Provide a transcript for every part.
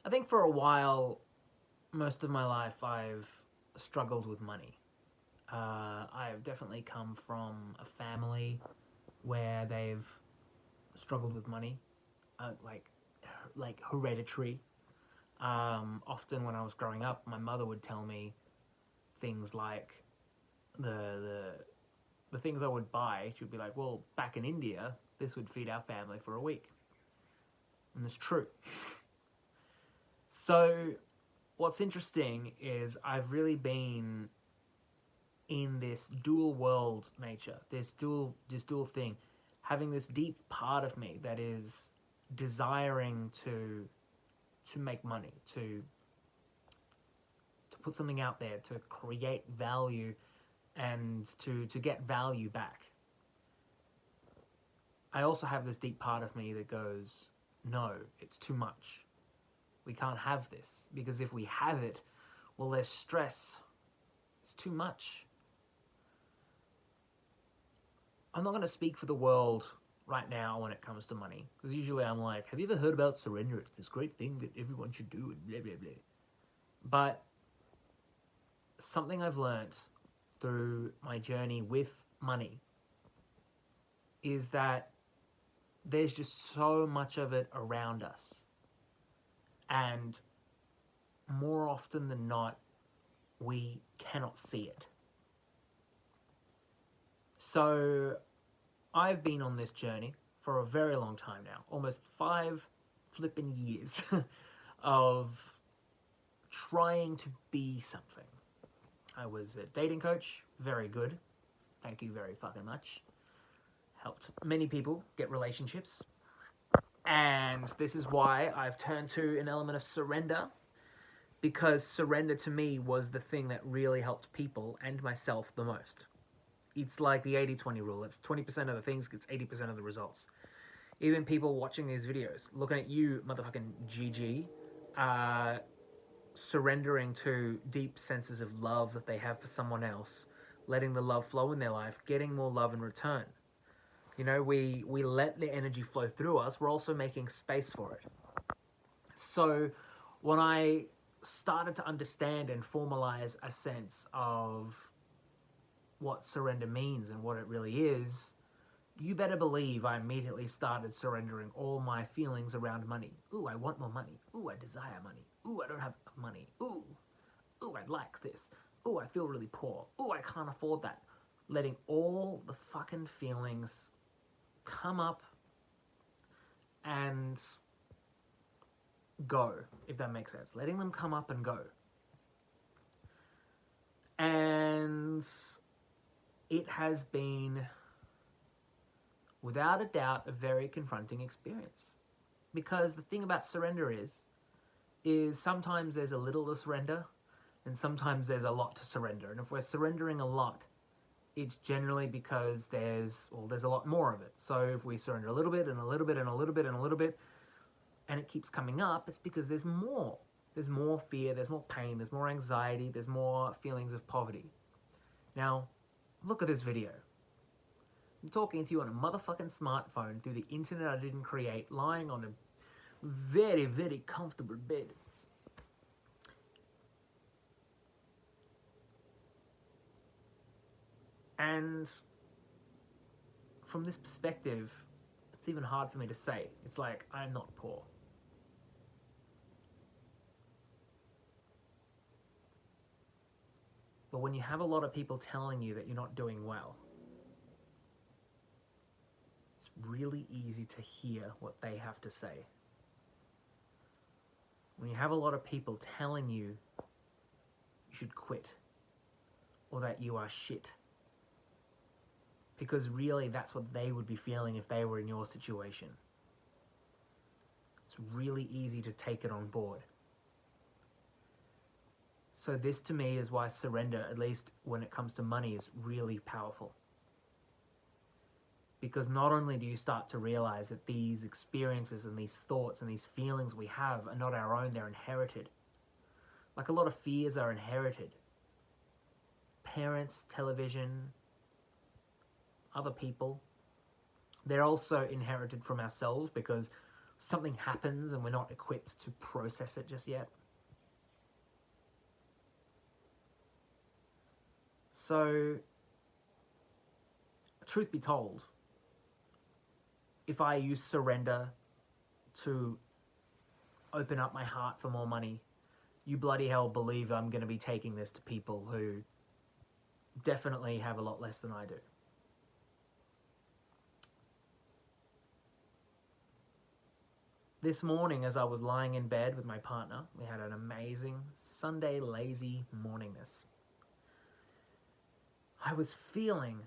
I think for a while, most of my life, I've struggled with money. I've definitely come from a family where they've struggled with money, like hereditary. Often when I was growing up, my mother would tell me things like the the the things I would buy. She'd be like, "Well, back in India, this would feed our family for a week," and it's true. So, what's interesting is I've really been in this dual world nature, this dual thing, having this deep part of me that is desiring to make money, to put something out there, to create value and to get value back. I also have this deep part of me that goes, no, it's too much. We can't have this because if we have it, well, there's stress. It's too much. I'm not going to speak for the world right now when it comes to money, because usually I'm like, have you ever heard about surrender? It's this great thing that everyone should do and blah, blah, blah. But something I've learned through my journey with money is that there's just so much of it around us. And more often than not, we cannot see it. So I've been on this journey for a very long time now, almost 5 flippin' years of trying to be something. I was a dating coach, very good. Thank you very fucking much. Helped many people get relationships. And this is why I've turned to an element of surrender, because surrender to me was the thing that really helped people and myself the most. It's like the 80-20 rule. It's 20% of the things gets 80% of the results. Even people watching these videos, looking at you, motherfucking GG, surrendering to deep senses of love that they have for someone else, letting the love flow in their life, getting more love in return. You know, we let the energy flow through us. We're also making space for it. So when I started to understand and formalize a sense of what surrender means and what it really is, you better believe I immediately started surrendering all my feelings around money. Ooh, I want more money. Ooh, I desire money. Ooh, I don't have money. Ooh, I'd like this. Ooh, I feel really poor. Ooh, I can't afford that. Letting all the fucking feelings come up and go, if that makes sense. Letting them come up and go. And it has been, without a doubt, a very confronting experience. Because the thing about surrender is sometimes there's a little to surrender, and sometimes there's a lot to surrender. And if we're surrendering a lot, it's generally because there's a lot more of it. So if we surrender a little bit and a little bit and a little bit and a little bit, and it keeps coming up, it's because there's more. There's more fear, there's more pain, there's more anxiety, there's more feelings of poverty. Now, look at this video. I'm talking to you on a motherfucking smartphone through the internet I didn't create, lying on a very, very comfortable bed. And from this perspective, it's even hard for me to say. It's like, I'm not poor. But when you have a lot of people telling you that you're not doing well, it's really easy to hear what they have to say. When you have a lot of people telling you you should quit, or that you are shit, because really that's what they would be feeling if they were in your situation. It's really easy to take it on board. So this to me is why surrender, at least when it comes to money, is really powerful. Because not only do you start to realize that these experiences and these thoughts and these feelings we have are not our own, they're inherited. Like a lot of fears are inherited. Parents, television, other people, they're also inherited from ourselves, because something happens and we're not equipped to process it just yet. So, truth be told, if I use surrender to open up my heart for more money, you bloody hell believe I'm going to be taking this to people who definitely have a lot less than I do. This morning, as I was lying in bed with my partner, we had an amazing Sunday lazy morningness. I was feeling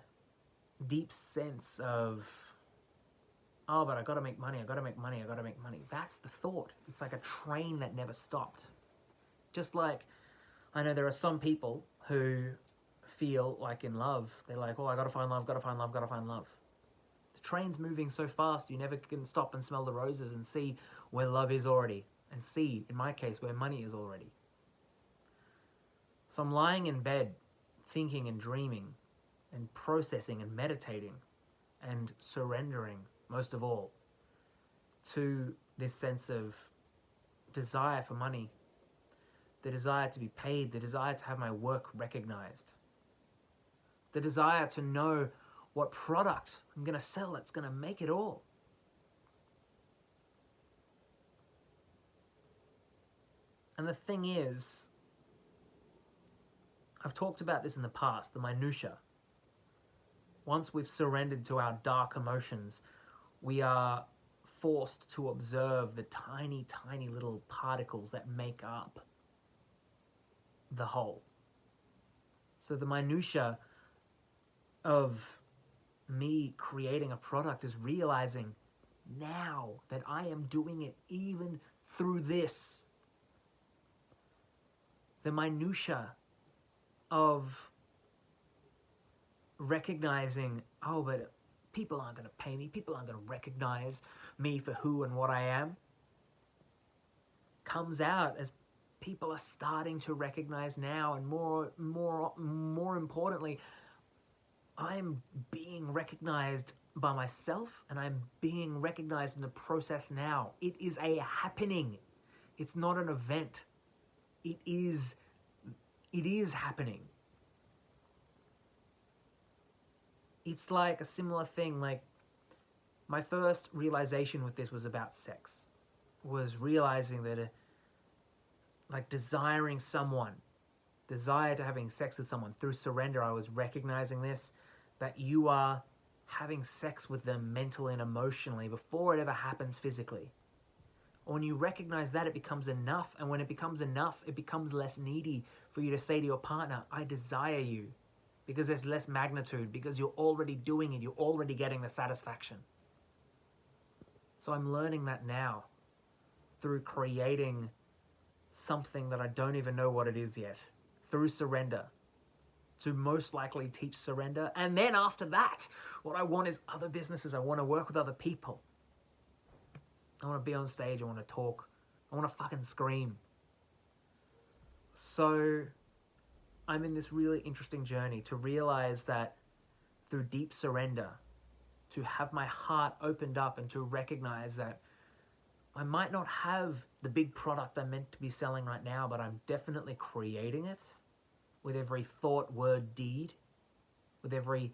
deep sense of, oh, but I gotta make money, I gotta make money, I gotta make money. That's the thought. It's like a train that never stopped. Just like, I know there are some people who feel like in love, they're like, oh, I gotta find love, gotta find love, gotta find love. The train's moving so fast, you never can stop and smell the roses and see where love is already. And see, in my case, where money is already. So I'm lying in bed, thinking and dreaming and processing and meditating and surrendering, most of all, to this sense of desire for money, the desire to be paid, the desire to have my work recognized, the desire to know what product I'm going to sell that's going to make it all. And the thing is, I've talked about this in the past, the minutia. Once we've surrendered to our dark emotions, we are forced to observe the tiny, tiny little particles that make up the whole. So the minutia of me creating a product is realizing now that I am doing it even through this. The minutia of recognizing, oh, but people aren't going to pay me, people aren't going to recognize me for who and what I am, comes out as people are starting to recognize now, and more importantly, I'm being recognized by myself, and I'm being recognized in the process now. It is a happening. It's not an event. It is happening. It's like a similar thing. Like, my first realization with this was about sex. Was realizing that, like, desiring someone, desire to having sex with someone through surrender, I was recognizing this, that you are having sex with them mentally and emotionally before it ever happens physically. When you recognize that, it becomes enough. And when it becomes enough, it becomes less needy for you to say to your partner, I desire you. Because there's less magnitude, because you're already doing it, you're already getting the satisfaction. So I'm learning that now through creating something that I don't even know what it is yet, through surrender, to most likely teach surrender. And then after that, what I want is other businesses. I want to work with other people. I want to be on stage, I want to talk, I want to fucking scream. So I'm in this really interesting journey to realize that through deep surrender, to have my heart opened up and to recognize that I might not have the big product I'm meant to be selling right now, but I'm definitely creating it with every thought, word, deed, with every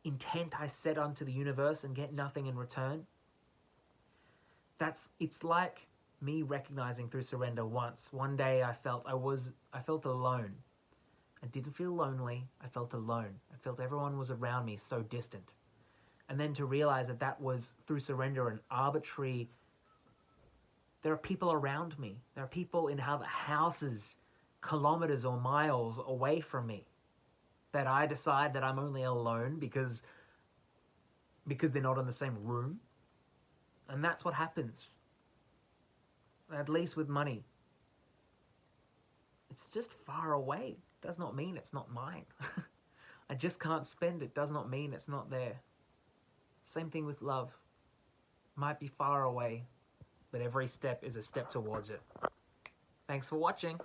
intent I set onto the universe and get nothing in return. It's like me recognizing through surrender once. One day I felt alone. I didn't feel lonely, I felt alone. I felt everyone was around me, so distant. And then to realize that was through surrender an arbitrary, there are people around me. There are people in other houses, kilometers or miles away from me, that I decide that I'm only alone because they're not in the same room. And that's what happens. At least with money. It's just far away. Does not mean it's not mine. I just can't spend it. Does not mean it's not there. Same thing with love. Might be far away, but every step is a step towards it. Thanks for watching.